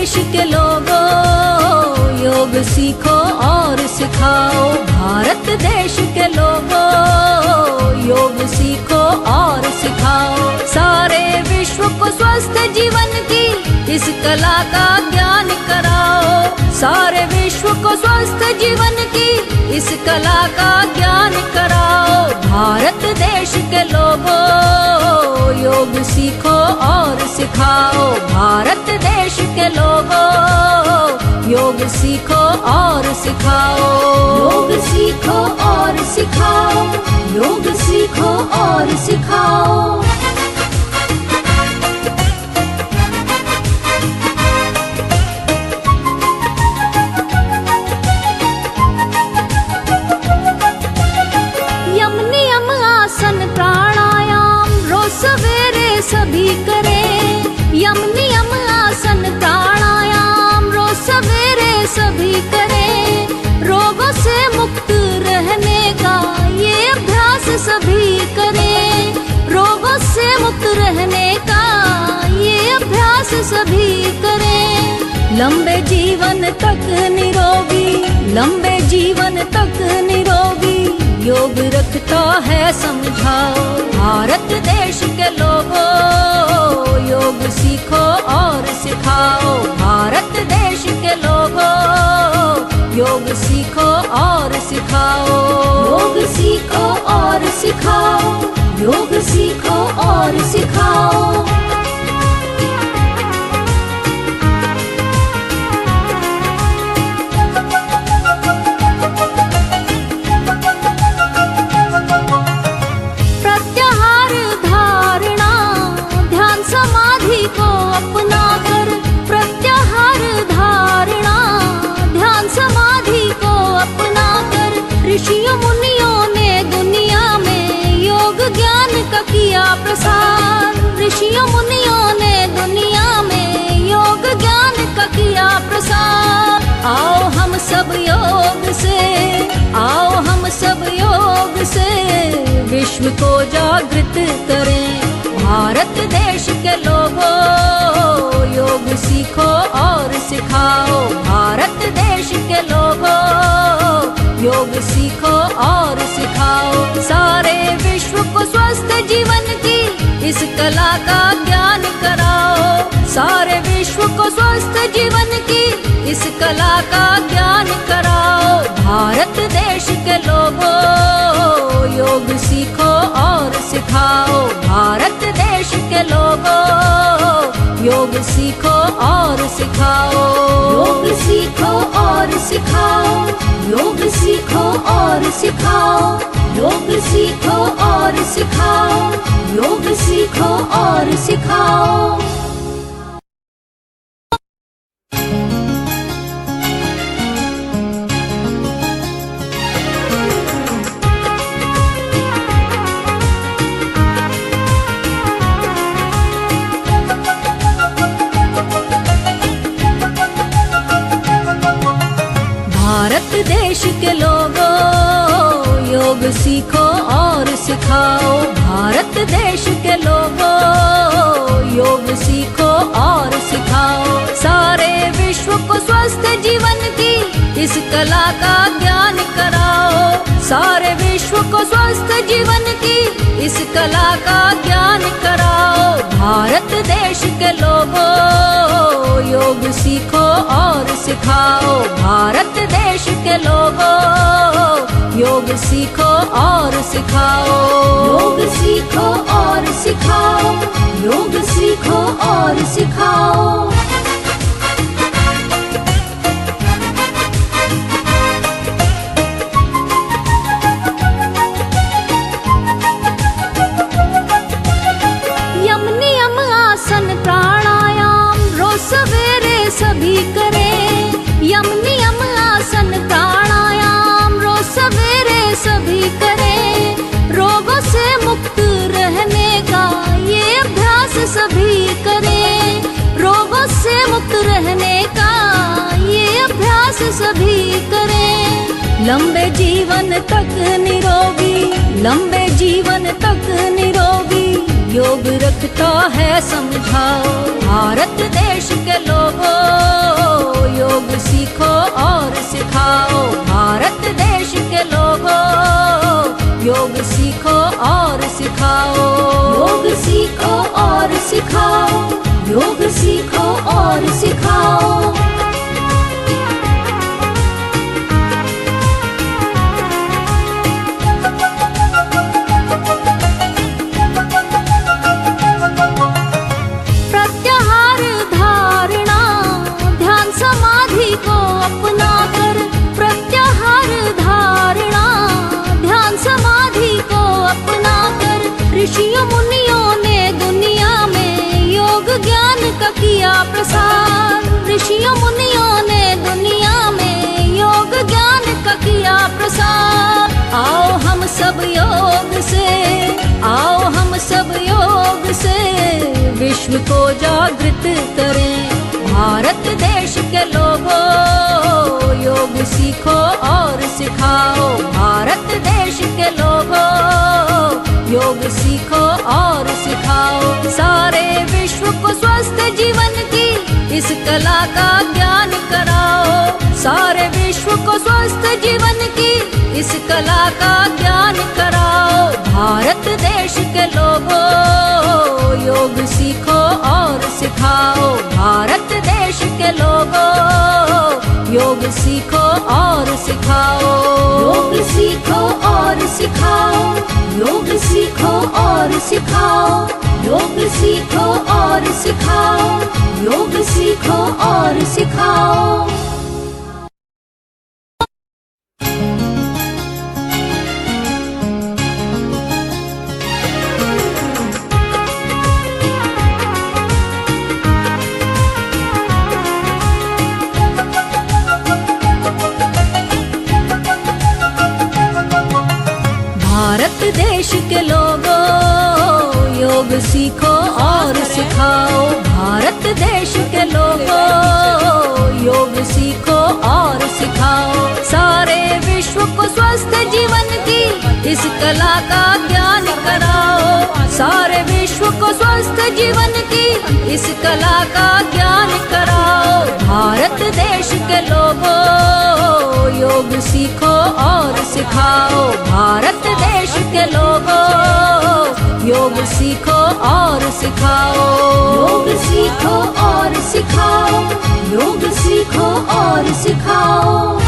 देश के लोगों, योग सीखो और सिखाओ। भारत देश के लोगों, योग सीखो और सिखाओ। सारे विश्व को स्वस्थ जीवन की इस कला का ज्ञान कराओ। सारे विश्व को स्वस्थ जीवन की इस कला का ज्ञान कराओ। भारत देश के लोगों, योग सीखो और सिखाओ। भारत देश के लोगों, योग सीखो और सिखाओ। योग सीखो और सिखाओ। योग सीखो और सिखाओ। सभी करें यम नियम आसन प्राणायाम, रोज सवेरे सभी करें। रोगों से मुक्त रहने का ये अभ्यास सभी करें। रोगों से मुक्त रहने का ये अभ्यास सभी करें। लंबे जीवन तक निरोगी, लंबे जीवन तक निरोगी योग रखता है समझाओ। भारत देश के लोगों, योग सीखो और सिखाओ। भारत देश के लोगों, योग सीखो और सिखाओ। योग सीखो और सिखाओ। योग सीखो और सिखाओ। ऋषियों मुनियों ने दुनिया में योग ज्ञान का किया प्रसार। ऋषियों मुनियों ने दुनिया में योग ज्ञान का किया प्रसार। आओ हम सब योग से, आओ हम सब योग से विश्व को जागृत करें। भारत देश के लोगों, योग सीखो और सिखाओ। भारत देश के लोगों, योग सीखो और सिखाओ। सारे विश्व को स्वस्थ जीवन की इस कला का ज्ञान कराओ। सारे विश्व को स्वस्थ जीवन की इस कला का ज्ञान कराओ। भारत देश के लोगों, योग सीखो और सिखाओ। भारत देश के लोगों, योग सीखो और सिखाओ। योग सीखो और सिखाओ। योग सीखो और सिखाओ। योग सीखो और सिखाओ। योग सीखो और सिखाओ। भारत देश के लोगों, योग सीखो और सिखाओ। भारत देश के लोगों, योग सीखो और सिखाओ। सारे विश्व को स्वस्थ जीवन की इस कला का ज्ञान कराओ। सारे विश्व को स्वस्थ जीवन की इस कला का ज्ञान कराओ। भारत देश के लोगों, योग सीखो और सिखाओ। भारत देश के लोगों, योग सीखो और सिखाओ। योग सीखो और सिखाओ। योग सीखो और सिखाओ। यम नियम आसन प्राणायाम रोज सवेरे सभी करें। यम नियम आसन प्राणायाम रोज सवेरे सभी करें। रोगों से मुक्त रहने का ये अभ्यास सभी करें। रोगों से मुक्त रहने का ये अभ्यास सभी करें। लंबे जीवन तक निरोगी, लंबे जीवन तक निरोगी योग रखता है समझाओ। भारत देश के लोगों, योग सीखो और सिखाओ। भारत देश के लोगों, योग सीखो और सिखाओ। योग सीखो और सिखाओ, योग सीखो और सिखाओ। प्रत्याहार धारणा ध्यान समाधि को अपना कर। प्रत्याहार धारणा ध्यान समाधि को अपना कर। ऋषियों मुनियों ने दुनिया में योग ज्ञान का किया प्रसार। ऋषियों मुनियों ने दुनिया में योग ज्ञान का किया प्रसार। आओ हम सब योग से, आओ हम सब योग से विश्व को जागृत करें। भारत देश के लोगों, योग सीखो और सिखाओ। भारत देश के लोगों, योग सीखो और सिखाओ। सारे विश्व को स्वस्थ जीवन की इस कला का ज्ञान कराओ। सारे विश्व को स्वस्थ जीवन की इस कला का ज्ञान कराओ। भारत देश के लोगों, योग सीखो और सिखाओ। भारत देश के लोगों, योग सीखो और सिखाओ। योग सीखो और सिखाओ, योग सीखो और सिखाओ। योग सीखो और सिखाओ, योग सीखो और सिखाओ। भारत देश के लोगों, योग सीखो और सिखाओ। भारत देश के लोगों, योग सीखो और सिखाओ। सारे विश्व को स्वस्थ जीवन की इस कला का ज्ञान कराओ। सारे विश्व को स्वस्थ जीवन की इस कला का ज्ञान कराओ। भारत देश के लोगों, योग सीखो और सिखाओ। भारत देश के लोगों, योग सीखो और सिखाओ। योग सीखो और सिखाओ, योग सीखो और सिखाओ।